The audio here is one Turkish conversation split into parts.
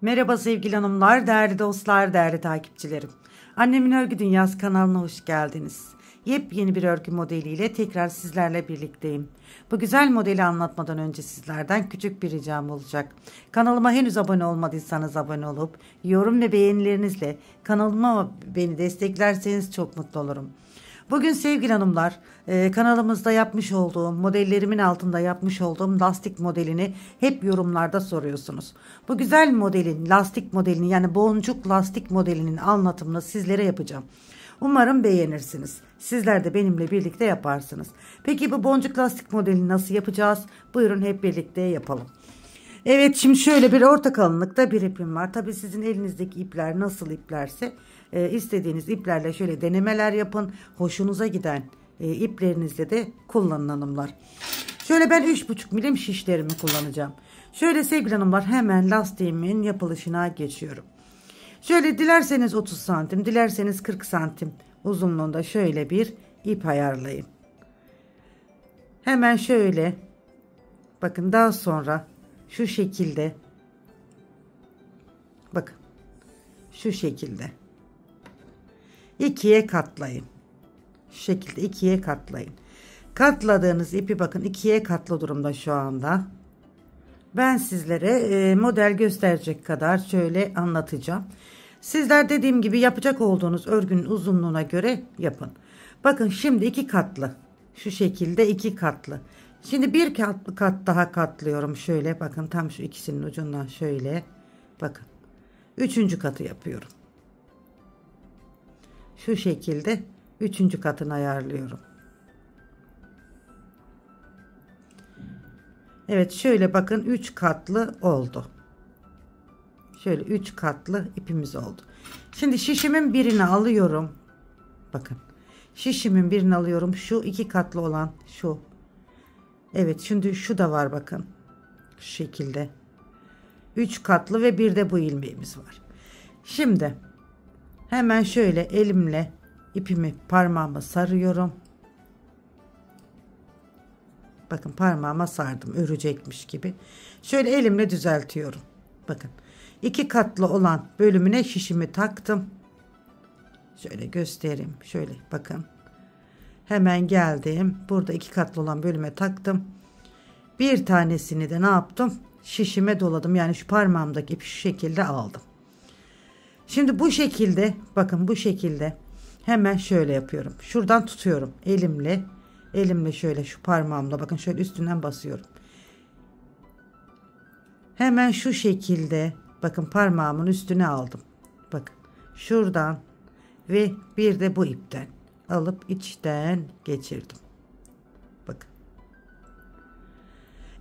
Merhaba sevgili hanımlar, değerli dostlar, değerli takipçilerim. Annemin Örgü Dünyası kanalına hoş geldiniz. Yepyeni bir örgü modeliyle tekrar sizlerle birlikteyim. Bu güzel modeli anlatmadan önce sizlerden küçük bir ricam olacak. Kanalıma henüz abone olmadıysanız abone olup yorum ve beğenilerinizle kanalıma beni desteklerseniz çok mutlu olurum. Bugün sevgili hanımlar kanalımızda yapmış olduğum modellerimin altında yapmış olduğum lastik modelini hep yorumlarda soruyorsunuz. Bu güzel modelin lastik modelini yani boncuk lastik modelinin anlatımını sizlere yapacağım. Umarım beğenirsiniz. Sizler de benimle birlikte yaparsınız. Peki bu boncuk lastik modelini nasıl yapacağız? Buyurun hep birlikte yapalım. Evet, şimdi şöyle bir orta kalınlıkta bir ipim var. Tabii sizin elinizdeki ipler nasıl iplerse istediğiniz iplerle şöyle denemeler yapın. Hoşunuza giden iplerinizle de kullanın hanımlar. Şöyle ben 3,5 milim şişlerimi kullanacağım. Şöyle sevgili hanımlar hemen lastiğimin yapılışına geçiyorum. Şöyle dilerseniz 30 santim, dilerseniz 40 santim uzunluğunda şöyle bir ip ayarlayın. Hemen şöyle bakın, daha sonra şu şekilde bakın, şu şekilde ikiye katlayın. Şu şekilde ikiye katlayın. Katladığınız ipi bakın ikiye katlı durumda şu anda. Ben sizlere model gösterecek kadar şöyle anlatacağım. Sizler dediğim gibi yapacak olduğunuz örgünün uzunluğuna göre yapın. Bakın şimdi iki katlı. Şu şekilde iki katlı. Şimdi bir kat daha katlıyorum. Şöyle bakın, tam şu ikisinin ucundan şöyle bakın. Üçüncü katı yapıyorum. Şu şekilde üçüncü katını ayarlıyorum. Evet, şöyle bakın 3 katlı oldu. Şöyle 3 katlı ipimiz oldu. Şimdi şişimin birini alıyorum. Bakın. Şişimin birini alıyorum. Şu iki katlı olan şu. Evet, şimdi şu da var bakın. Şu şekilde. 3 katlı ve bir de bu ilmeğimiz var. Şimdi hemen şöyle elimle ipimi parmağıma sarıyorum. Bakın parmağıma sardım örecekmiş gibi. Şöyle elimle düzeltiyorum. Bakın. 2 katlı olan bölümüne şişimi taktım. Şöyle göstereyim. Şöyle bakın. Hemen geldim. Burada 2 katlı olan bölüme taktım. Bir tanesini de ne yaptım? Şişime doladım. Yani şu parmağımdaki ipi şu şekilde aldım. Şimdi bu şekilde bakın, bu şekilde hemen şöyle yapıyorum. Şuradan tutuyorum elimle şöyle şu parmağımla bakın şöyle üstünden basıyorum. Hemen şu şekilde bakın parmağımın üstüne aldım. Bakın şuradan ve bir de bu ipten alıp içten geçirdim. Bakın.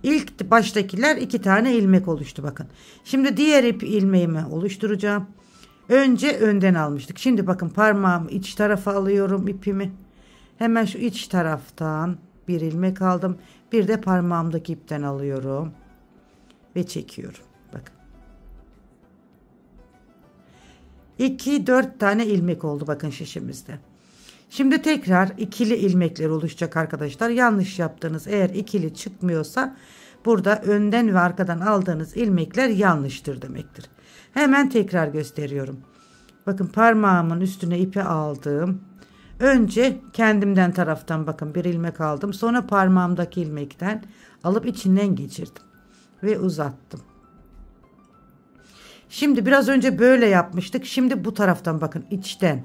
İlk baştakiler 2 tane ilmek oluştu bakın. Şimdi diğer ilmeğimi oluşturacağım. Önce önden almıştık. Şimdi bakın parmağımı iç tarafa alıyorum ipimi. Hemen şu iç taraftan bir ilmek aldım. Bir de parmağımdaki ipten alıyorum ve çekiyorum. Bakın. 4 tane ilmek oldu bakın şişimizde. Şimdi tekrar ikili ilmekler oluşacak arkadaşlar. Yanlış yaptığınız, eğer ikili çıkmıyorsa burada önden ve arkadan aldığınız ilmekler yanlıştır demektir. Hemen tekrar gösteriyorum. Bakın parmağımın üstüne ipi aldım. Önce kendimden taraftan bakın bir ilmek aldım. Sonra parmağımdaki ilmekten alıp içinden geçirdim ve uzattım. Şimdi biraz önce böyle yapmıştık. Şimdi bu taraftan bakın içten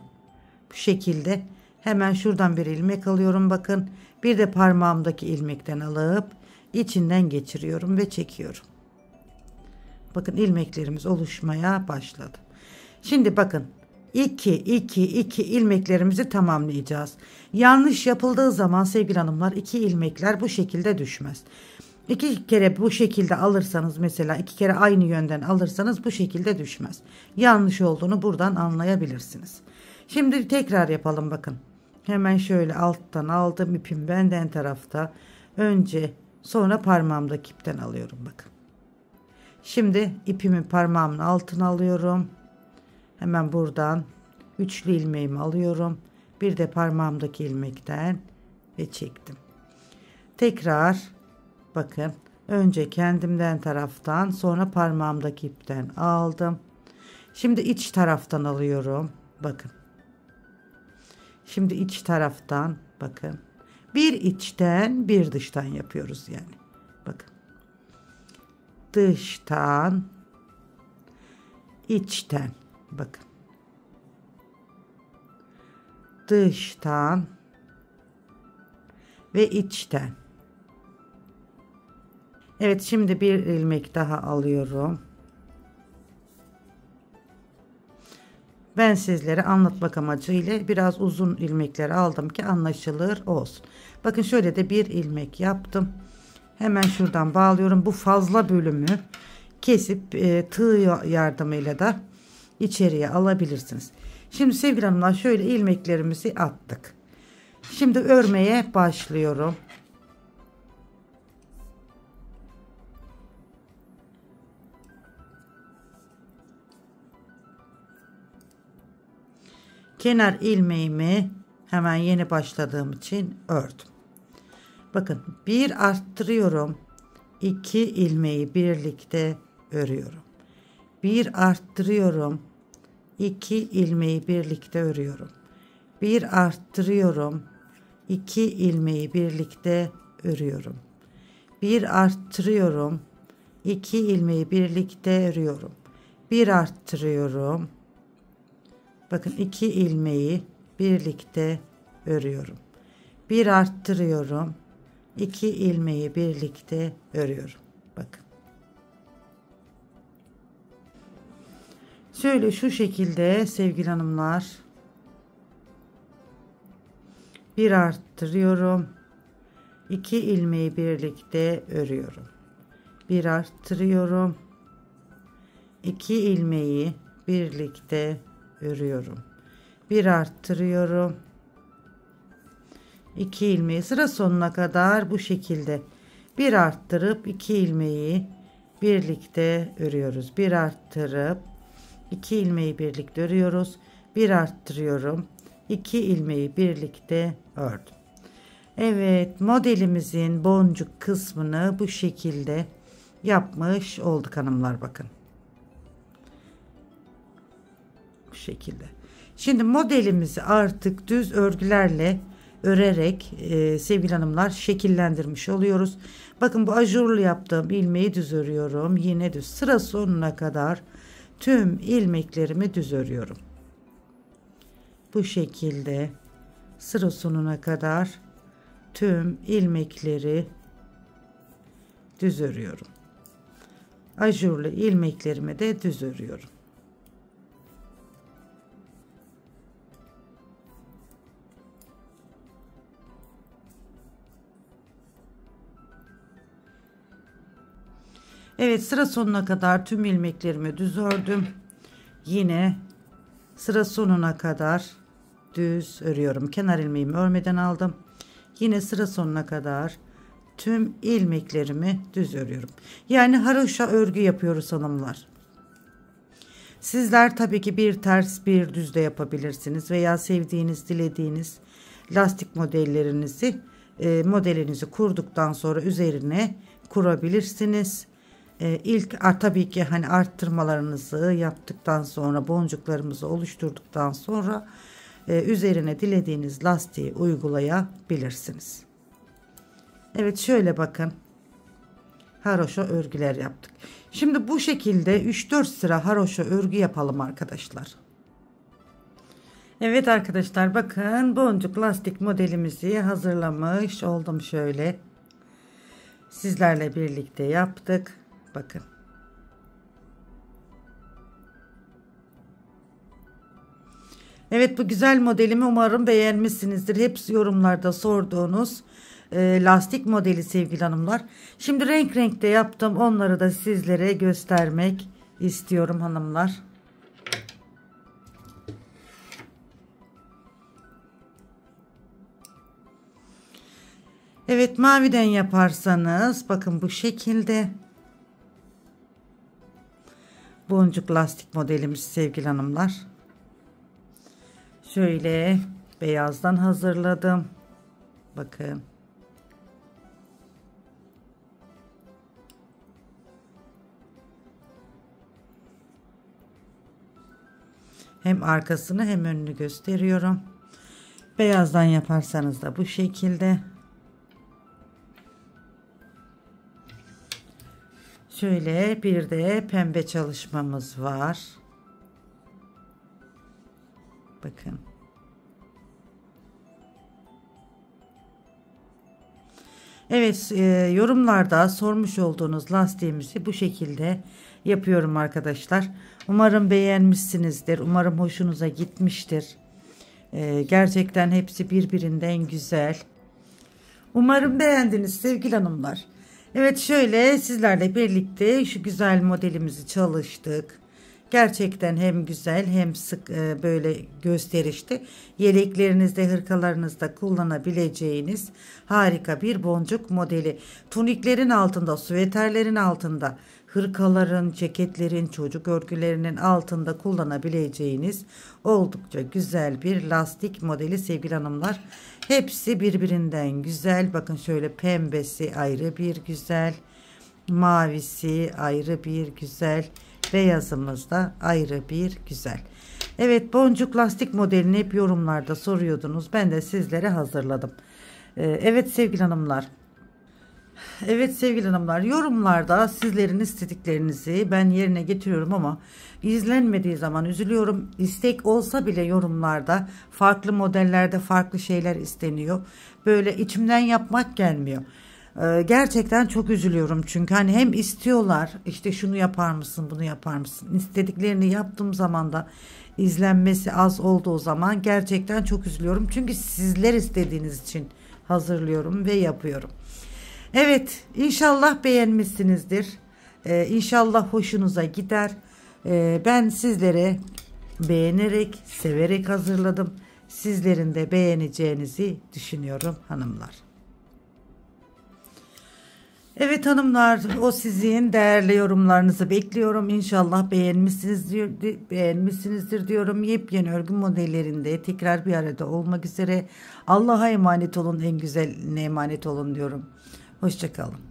bu şekilde hemen şuradan bir ilmek alıyorum bakın. Bir de parmağımdaki ilmekten alıp içinden geçiriyorum ve çekiyorum. Bakın ilmeklerimiz oluşmaya başladı. Şimdi bakın 2 ilmeklerimizi tamamlayacağız. Yanlış yapıldığı zaman sevgili hanımlar 2 ilmekler bu şekilde düşmez. 2 kere bu şekilde alırsanız, mesela 2 kere aynı yönden alırsanız bu şekilde düşmez. Yanlış olduğunu buradan anlayabilirsiniz. Şimdi tekrar yapalım bakın. Hemen şöyle alttan aldım ipim benden tarafta. Önce sonra parmağımdaki ipten alıyorum bakın. Şimdi ipimi parmağımın altına alıyorum. Hemen buradan üçlü ilmeğimi alıyorum. Bir de parmağımdaki ilmekten ve çektim. Tekrar bakın Önce kendimden taraftan, sonra parmağımdaki ipten aldım. Şimdi iç taraftan alıyorum. Bakın. Şimdi iç taraftan bakın. Bir içten bir dıştan yapıyoruz yani. Bakın. Dıştan, içten. Bakın. Dıştan ve içten. Evet, şimdi bir ilmek daha alıyorum. Ben sizlere anlatmak amacıyla biraz uzun ilmekler aldım ki anlaşılır olsun. Bakın şöyle de bir ilmek yaptım. Hemen şuradan bağlıyorum. Bu fazla bölümü kesip tığ yardımıyla da içeriye alabilirsiniz. Şimdi sevgili hanımlar, şöyle ilmeklerimizi attık. Şimdi örmeye başlıyorum. Kenar ilmeğimi hemen yeni başladığım için ördüm. Bakın, bir arttırıyorum. 2 ilmeği birlikte örüyorum. Bir arttırıyorum. 2 ilmeği birlikte örüyorum. Bir arttırıyorum. 2 ilmeği birlikte örüyorum. Bir arttırıyorum. 2 ilmeği birlikte örüyorum. Bir arttırıyorum. Bakın, 2 ilmeği birlikte örüyorum. Bir arttırıyorum. 2 ilmeği birlikte örüyorum. Bakın. Şöyle şu şekilde sevgili hanımlar. Bir arttırıyorum. 2 ilmeği birlikte örüyorum. Bir arttırıyorum. 2 ilmeği birlikte örüyorum. Bir arttırıyorum. 2 ilmeği sıra sonuna kadar bu şekilde bir arttırıp 2 ilmeği birlikte örüyoruz. Bir arttırıp 2 ilmeği birlikte örüyoruz. Bir arttırıyorum. 2 ilmeği birlikte ördüm. Evet, modelimizin boncuk kısmını bu şekilde yapmış olduk hanımlar, bakın. Bu şekilde. Şimdi modelimizi artık düz örgülerle örerek sevgili hanımlar şekillendirmiş oluyoruz. Bakın, bu ajurlu yaptığım ilmeği düz örüyorum. Yine düz. Sıra sonuna kadar tüm ilmeklerimi düz örüyorum. Bu şekilde sıra sonuna kadar tüm ilmekleri düz örüyorum. Ajurlu ilmeklerimi de düz örüyorum. Evet, sıra sonuna kadar tüm ilmeklerimi düz ördüm. Yine sıra sonuna kadar düz örüyorum. Kenar ilmeğimi örmeden aldım. Yine sıra sonuna kadar tüm ilmeklerimi düz örüyorum. Yani haroşa örgü yapıyoruz hanımlar. Sizler tabii ki bir ters bir düz de yapabilirsiniz veya sevdiğiniz, dilediğiniz lastik modelinizi kurduktan sonra üzerine kurabilirsiniz. İlk tabii ki hani arttırmalarınızı yaptıktan sonra, boncuklarımızı oluşturduktan sonra üzerine dilediğiniz lastiği uygulayabilirsiniz. Evet, şöyle bakın, haroşa örgüler yaptık. Şimdi bu şekilde 3-4 sıra haroşa örgü yapalım arkadaşlar. Evet arkadaşlar, bakın boncuk lastik modelimizi hazırlamış oldum. Şöyle sizlerle birlikte yaptık. Bakın. Evet, bu güzel modelimi umarım beğenmişsinizdir. Hepsi yorumlarda sorduğunuz lastik modeli sevgili hanımlar. Şimdi renk renkte yaptım. Onları da sizlere göstermek istiyorum hanımlar. Evet, maviden yaparsanız bakın bu şekilde boncuk lastik modelimiz sevgili hanımlar. Şöyle beyazdan hazırladım. Bakın. Hem arkasını hem önünü gösteriyorum. Beyazdan yaparsanız da bu şekilde. Şöyle bir de pembe çalışmamız var. Bakın. Evet, yorumlarda sormuş olduğunuz lastiğimizi bu şekilde yapıyorum arkadaşlar. Umarım beğenmişsinizdir. Umarım hoşunuza gitmiştir. Gerçekten hepsi birbirinden güzel. Umarım beğendiniz sevgili hanımlar. Evet, şöyle sizlerle birlikte şu güzel modelimizi çalıştık. Gerçekten hem güzel hem sık, böyle gösterişli, yeleklerinizde, hırkalarınızda kullanabileceğiniz harika bir boncuk modeli. Tuniklerin altında, süveterlerin altında, hırkaların, ceketlerin, çocuk örgülerinin altında kullanabileceğiniz oldukça güzel bir lastik modeli sevgili hanımlar. Hepsi birbirinden güzel. Bakın şöyle, pembesi ayrı bir güzel, mavisi ayrı bir güzel, beyazımız da ayrı bir güzel. Evet, boncuk lastik modelini hep yorumlarda soruyordunuz. Ben de sizlere hazırladım. Evet sevgili hanımlar. Evet sevgili hanımlar, yorumlarda sizlerin istediklerinizi ben yerine getiriyorum ama izlenmediği zaman üzülüyorum. İstek olsa bile yorumlarda farklı modellerde farklı şeyler isteniyor. Böyle içimden yapmak gelmiyor. Gerçekten çok üzülüyorum çünkü hani hem istiyorlar, işte şunu yapar mısın, bunu yapar mısın, istediklerini yaptığım zaman da izlenmesi az olduğu zaman gerçekten çok üzülüyorum. Çünkü sizler istediğiniz için hazırlıyorum ve yapıyorum. Evet, inşallah beğenmişsinizdir. İnşallah hoşunuza gider. Ben sizlere beğenerek, severek hazırladım. Sizlerin de beğeneceğinizi düşünüyorum hanımlar. Evet hanımlar, o sizin değerli yorumlarınızı bekliyorum. İnşallah beğenmişsinizdir diyorum. Yepyeni örgü modellerinde tekrar bir arada olmak üzere. Allah'a emanet olun, en güzeline emanet olun diyorum. Hoşça kalın.